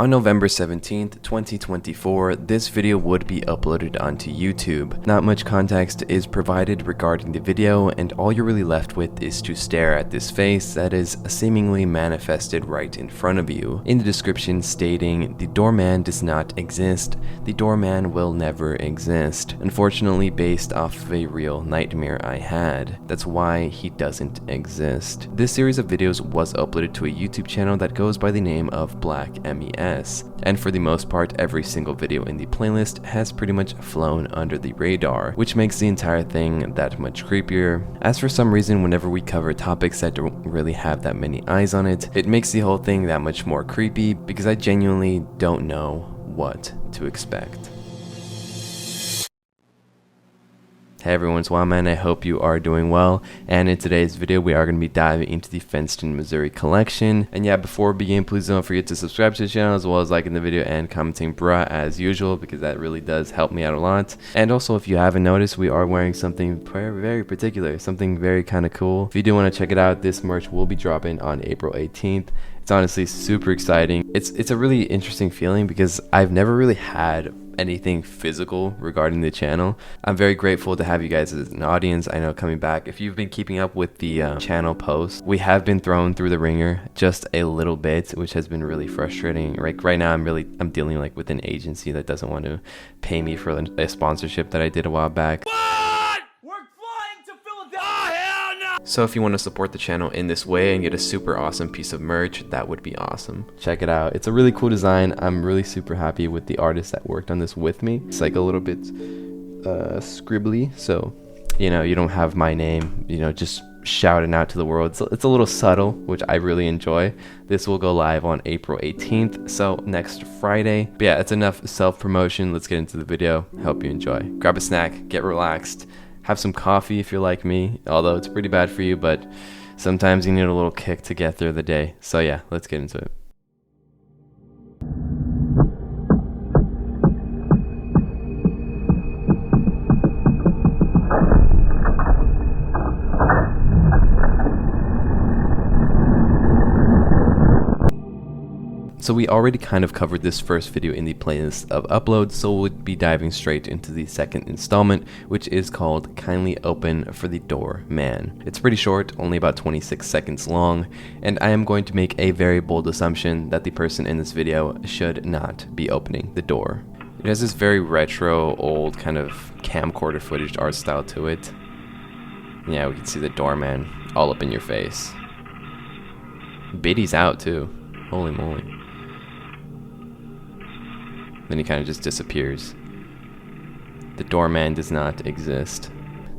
On November 17th, 2024, this video would be uploaded onto YouTube. Not much context is provided regarding the video, and all you're really left with is to stare at this face that is seemingly manifested right in front of you. In the description stating, "The doorman does not exist. The doorman will never exist. Unfortunately, based off of a real nightmare I had. That's why he doesn't exist." This series of videos was uploaded to a YouTube channel that goes by the name of Black MES. And for the most part, every single video in the playlist has pretty much flown under the radar, which makes the entire thing that much creepier. As for some reason, whenever we cover topics that don't really have that many eyes on it, it makes the whole thing that much more creepy because I genuinely don't know what to expect. Hey everyone, it's Wildman. I hope you are doing well, and in today's video we are going to be diving into the Fenston, Missouri collection. And yeah, before we begin, please don't forget to subscribe to the channel as well as liking the video and commenting bruh as usual, because that really does help me out a lot. And also, if you haven't noticed, we are wearing something very particular, something very kind of cool. If you do want to check it out, this merch will be dropping on April 18th. It's honestly super exciting. It's a really interesting feeling because I've never really had anything physical regarding the channel. I'm very grateful to have you guys as an audience. I know coming back, if you've been keeping up with the channel posts, we have been thrown through the ringer just a little bit, which has been really frustrating. Right now I'm dealing like with an agency that doesn't want to pay me for a sponsorship that I did a while back. So if you want to support the channel in this way and get a super awesome piece of merch, that would be awesome. Check it out. It's a really cool design. I'm really super happy with the artist that worked on this with me. It's like a little bit scribbly, so you know, you don't have my name, you know, just shouting out to the world. It's a little subtle, which I really enjoy. This will go live on April 18th, so next Friday. But yeah, it's enough self-promotion. Let's get into the video. Hope you enjoy. Grab a snack, get relaxed. Have some coffee if you're like me, although it's pretty bad for you, but sometimes you need a little kick to get through the day. So yeah, let's get into it. So we already kind of covered this first video in the playlist of uploads, so we'll be diving straight into the second installment, which is called Kindly Open for the Door Man. It's pretty short, only about 26 seconds long, and I am going to make a very bold assumption that the person in this video should not be opening the door. It has this very retro, old kind of camcorder footage art style to it. Yeah, we can see the doorman all up in your face. Biddy's out too. Holy moly. Then he kind of just disappears. The doorman does not exist.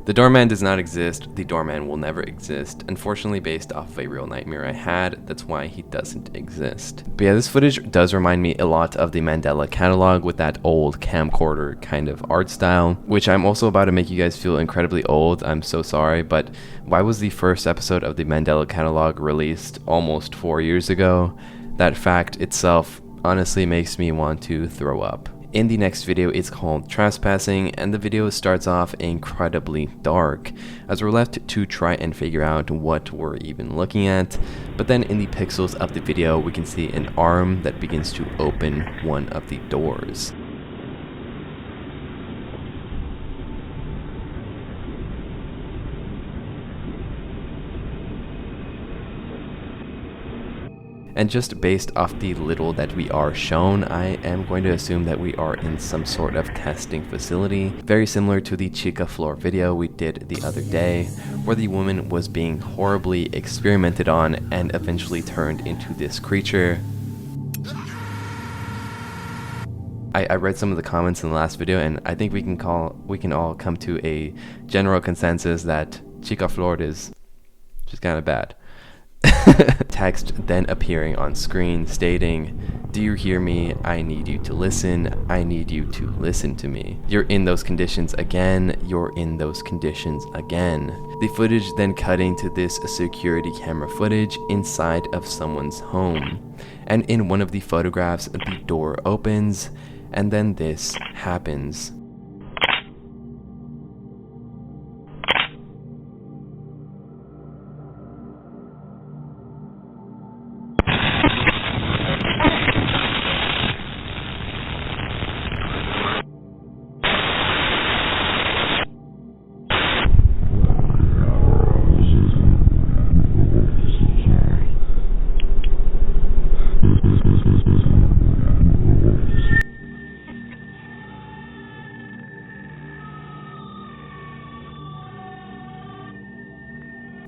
The doorman does not exist. The doorman will never exist. Unfortunately, based off of a real nightmare I had, that's why he doesn't exist. But yeah, this footage does remind me a lot of the Mandela catalog with that old camcorder kind of art style, which I'm also about to make you guys feel incredibly old. I'm so sorry, but why was the first episode of the Mandela catalog released almost 4 years ago? That fact itself honestly makes me want to throw up. In the next video, it's called Trespassing, and the video starts off incredibly dark, as we're left to try and figure out what we're even looking at. But then in the pixels of the video, we can see an arm that begins to open one of the doors. And just based off the little that we are shown, I am going to assume that we are in some sort of testing facility, very similar to the Chica Floor video we did the other day, where the woman was being horribly experimented on and eventually turned into this creature. I read some of the comments in the last video, and I think we can all come to a general consensus that Chica Floor is just kind of bad. Text then appearing on screen stating, "Do you hear me? I need you to listen. I need you to listen to me. You're in those conditions again. You're in those conditions again." The footage then cutting to this security camera footage inside of someone's home. And in one of the photographs, the door opens, and then this happens.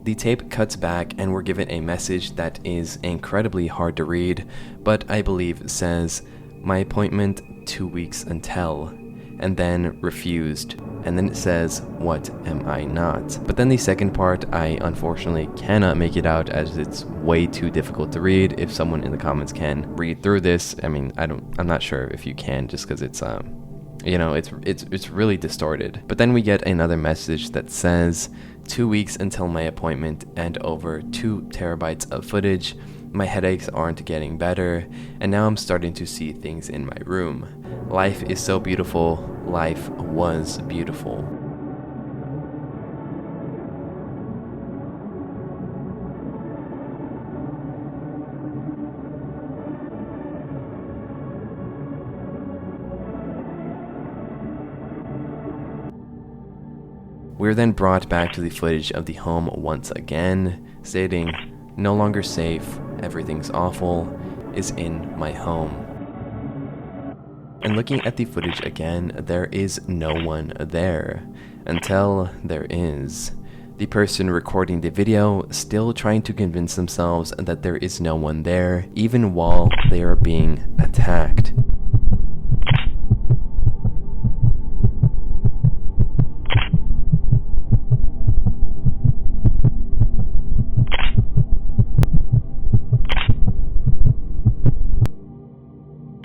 The tape cuts back and we're given a message that is incredibly hard to read, but I believe says, "My appointment 2 weeks until," and then refused. And then it says, "What am I not?" But then the second part, I unfortunately cannot make it out as it's way too difficult to read. If someone in the comments can read through this, I mean, I'm not sure if you can, just because it's it's really distorted. But then we get another message that says, "2 weeks until my appointment and over 2 terabytes of footage. My headaches aren't getting better, and now I'm starting to see things in my room. Life is so beautiful. Life was beautiful." We're then brought back to the footage of the home once again, stating, "No longer safe, everything's awful, is in my home." And looking at the footage again, there is no one there, until there is. The person recording the video still trying to convince themselves that there is no one there, even while they are being attacked.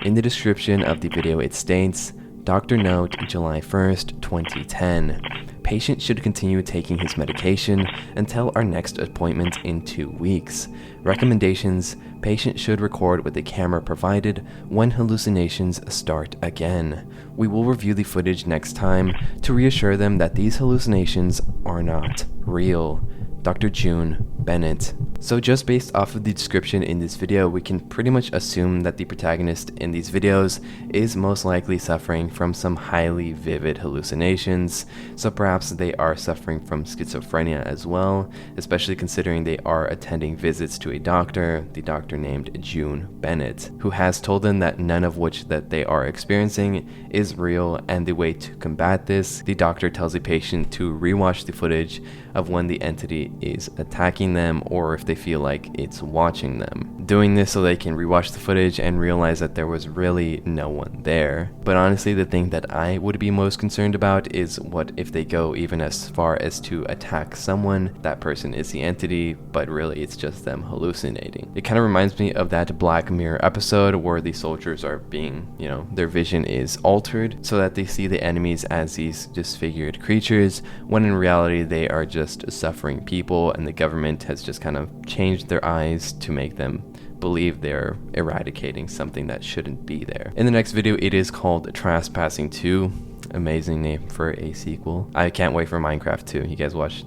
In the description of the video it states, "Doctor note, July 1st, 2010. Patient should continue taking his medication until our next appointment in 2 weeks. Recommendations, patient should record with the camera provided when hallucinations start again. We will review the footage next time to reassure them that these hallucinations are not real. Dr. June Bennett." So just based off of the description in this video, we can pretty much assume that the protagonist in these videos is most likely suffering from some highly vivid hallucinations, so perhaps they are suffering from schizophrenia as well, especially considering they are attending visits to a doctor, the doctor named June Bennett, who has told them that none of which that they are experiencing is real, and the way to combat this, the doctor tells the patient to rewatch the footage of when the entity is attacking them or if they feel like it's watching them. Doing this so they can rewatch the footage and realize that there was really no one there. But honestly, the thing that I would be most concerned about is what if they go even as far as to attack someone, that person is the entity, but really it's just them hallucinating. It kind of reminds me of that Black Mirror episode where the soldiers are being, their vision is altered so that they see the enemies as these disfigured creatures, when in reality they are just suffering people, and the government has just kind of changed their eyes to make them believe they're eradicating something that shouldn't be there. In the next video, it is called Trespassing 2. Amazing name for a sequel. I can't wait for Minecraft 2. Did you guys watch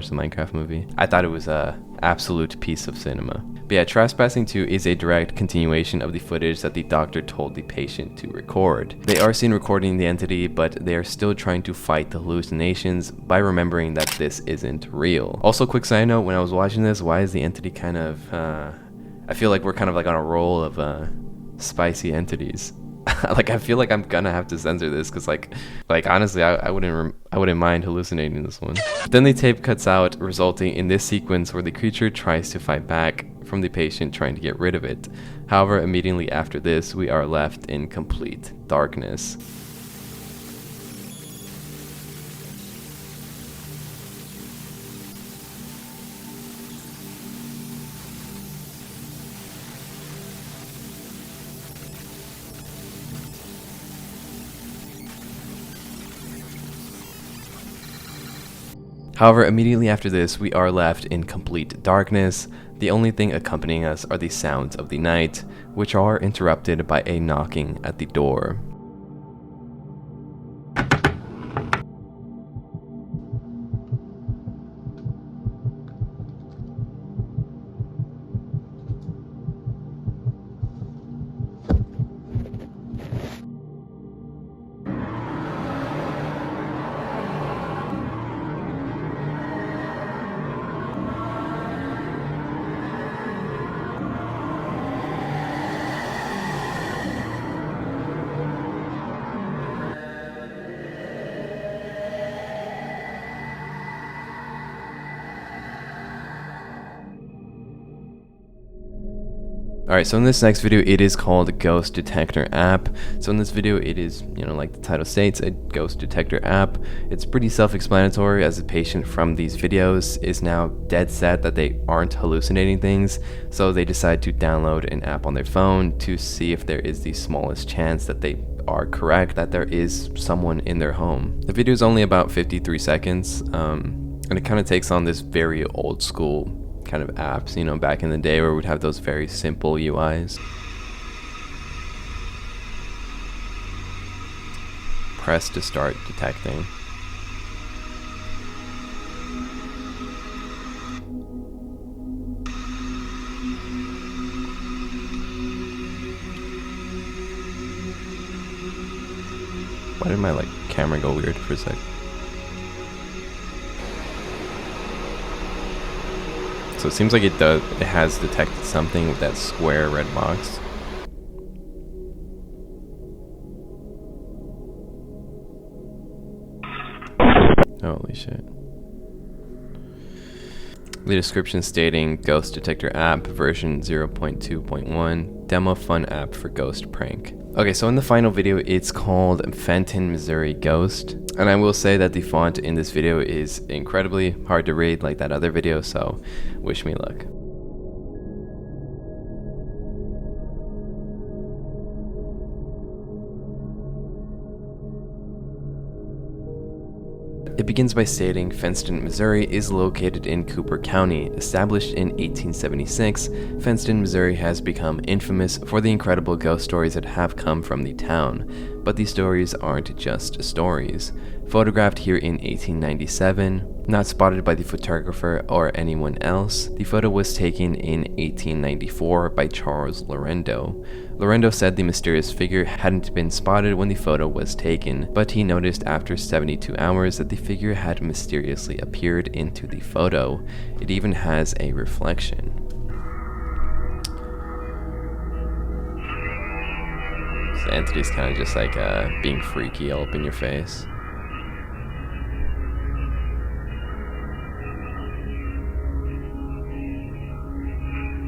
the Minecraft movie? I thought it was a absolute piece of cinema. But yeah, Trespassing 2 is a direct continuation of the footage that the doctor told the patient to record. They are seen recording the entity, but they are still trying to fight the hallucinations by remembering that this isn't real. Also, quick side note, when I was watching this, why is the entity kind of, I feel like we're kind of like on a roll of spicy entities. Like, I feel like I'm gonna have to censor this because like honestly, I wouldn't mind hallucinating this one. Then the tape cuts out, resulting in this sequence where the creature tries to fight back from the patient trying to get rid of it. However, immediately after this, we are left in complete darkness. However, immediately after this, we are left in complete darkness. The only thing accompanying us are the sounds of the night, which are interrupted by a knocking at the door. Alright, so in this next video, it is called Ghost Detector App. So in this video, it is, like the title states, a ghost detector app. It's pretty self-explanatory, as the patient from these videos is now dead set that they aren't hallucinating things. So they decide to download an app on their phone to see if there is the smallest chance that they are correct, that there is someone in their home. The video is only about 53 seconds, and it kind of takes on this very old school kind of apps, back in the day where we'd have those very simple UIs. Press to start detecting. Why did my camera go weird for a sec? So it seems like it has detected something with that square red box. Holy shit. The description stating Ghost Detector App version 0.2.1 demo fun app for ghost prank. Okay, so in the final video, it's called Fenston, Missouri Ghost. And I will say that the font in this video is incredibly hard to read like that other video, so wish me luck. It begins by stating Fenston, Missouri is located in Cooper County. Established in 1876, Fenston, Missouri has become infamous for the incredible ghost stories that have come from the town. But these stories aren't just stories. Photographed here in 1897, not spotted by the photographer or anyone else, the photo was taken in 1894 by Charles Lorendo. Lorendo said the mysterious figure hadn't been spotted when the photo was taken, but he noticed after 72 hours that the figure had mysteriously appeared into the photo. It even has a reflection. So the entity's kind of just being freaky all up in your face.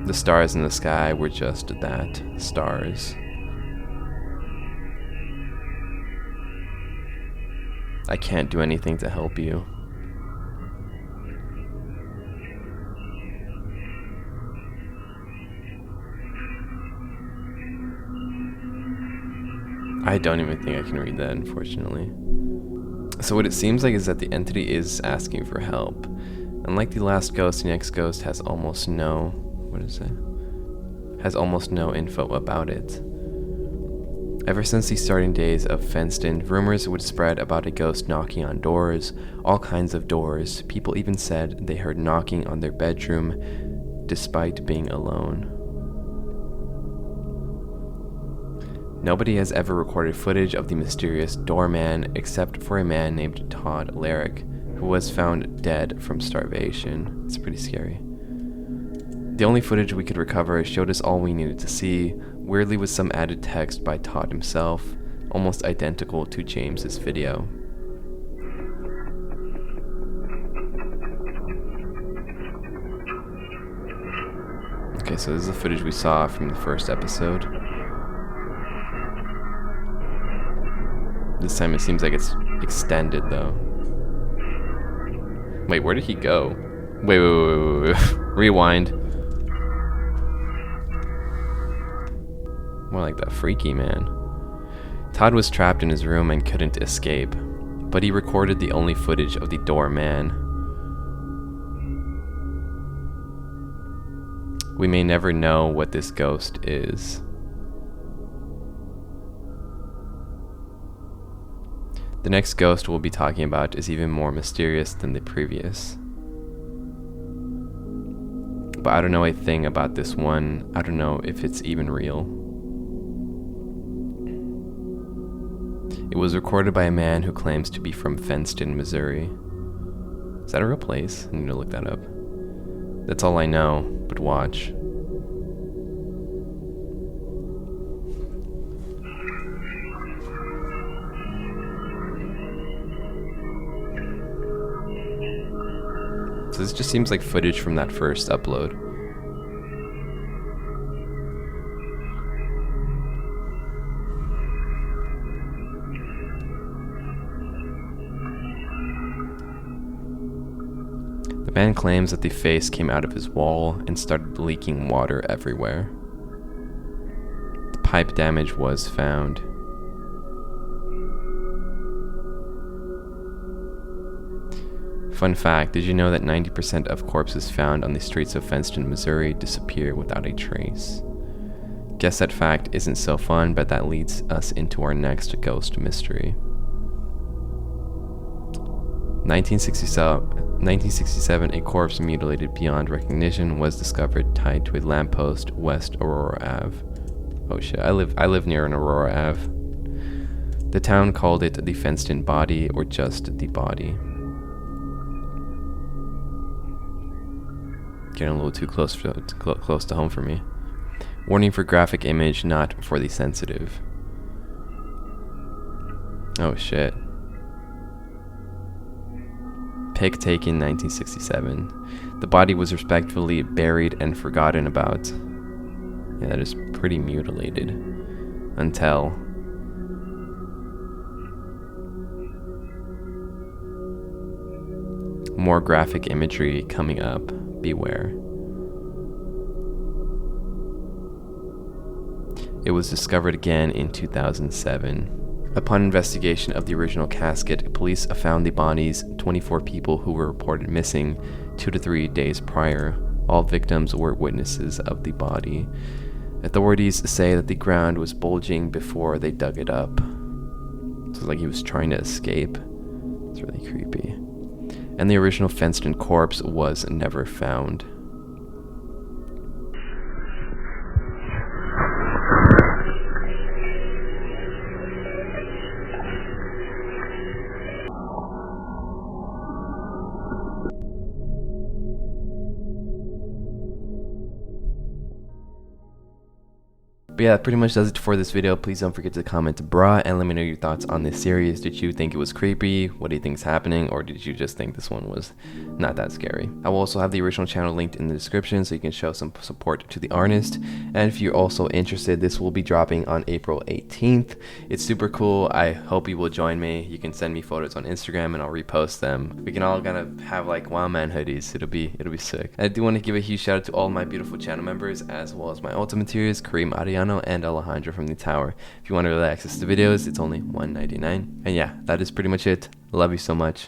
The stars in the sky were just that, stars. I can't do anything to help you. I don't even think I can read that, unfortunately. So what it seems like is that the entity is asking for help. Unlike the last ghost, the next ghost has almost no... has almost no info about it. Ever since the starting days of Fenston, rumors would spread about a ghost knocking on doors, all kinds of doors. People even said they heard knocking on their bedroom despite being alone. Nobody has ever recorded footage of the mysterious doorman except for a man named Todd Larrick, who was found dead from starvation. It's pretty scary. The only footage we could recover showed us all we needed to see, weirdly with some added text by Todd himself, almost identical to James's video. Okay, so this is the footage we saw from the first episode. This time it seems like it's extended though. Wait, where did he go? Wait. Rewind. More like that freaky man. Todd was trapped in his room and couldn't escape, but he recorded the only footage of the doorman. We may never know what this ghost is. The next ghost we'll be talking about is even more mysterious than the previous. But I don't know a thing about this one. I don't know if it's even real. It was recorded by a man who claims to be from Fenston, Missouri. Is that a real place? I need to look that up. That's all I know, but watch. So this just seems like footage from that first upload. man claims that the face came out of his wall and started leaking water everywhere. The pipe damage was found. Fun fact, did you know that 90% of corpses found on the streets of Fenston, Missouri disappear without a trace? Guess that fact isn't so fun, but that leads us into our next ghost mystery. 1967, a corpse mutilated beyond recognition was discovered tied to a lamppost west Aurora Ave. Oh shit, I live near an Aurora Ave. The town called it the Fenston body, or just the body. Getting a little too close to home for me. Warning for graphic image, not for the sensitive. Oh shit. Pic taken 1967. The body was respectfully buried and forgotten about. Yeah, that is pretty mutilated. Until more graphic imagery coming up. Beware. It was discovered again in 2007. Upon investigation of the original casket, police found the bodies 24 people who were reported missing 2 to 3 days prior. All victims were witnesses of the body. Authorities say that the ground was bulging before they dug it up. So it's like he was trying to escape. It's really creepy. And the original Fenston corpse was never found. But yeah, that pretty much does it for this video. Please don't forget to comment brah and let me know your thoughts on this series. Did you think it was creepy? What do you think is happening? Or did you just think this one was not that scary? I will also have the original channel linked in the description so you can show some support to the artist. And if you're also interested, this will be dropping on April 18th. It's super cool. I hope you will join me. You can send me photos on Instagram and I'll repost them. We can all gonna have like Wild Man hoodies. It'll be sick. I do want to give a huge shout out to all my beautiful channel members as well as my ultimate tiers, Kareem Ariano and Alejandro from the Tower. If you want to access the videos, it's only $1.99. And yeah, that is pretty much it. Love you so much.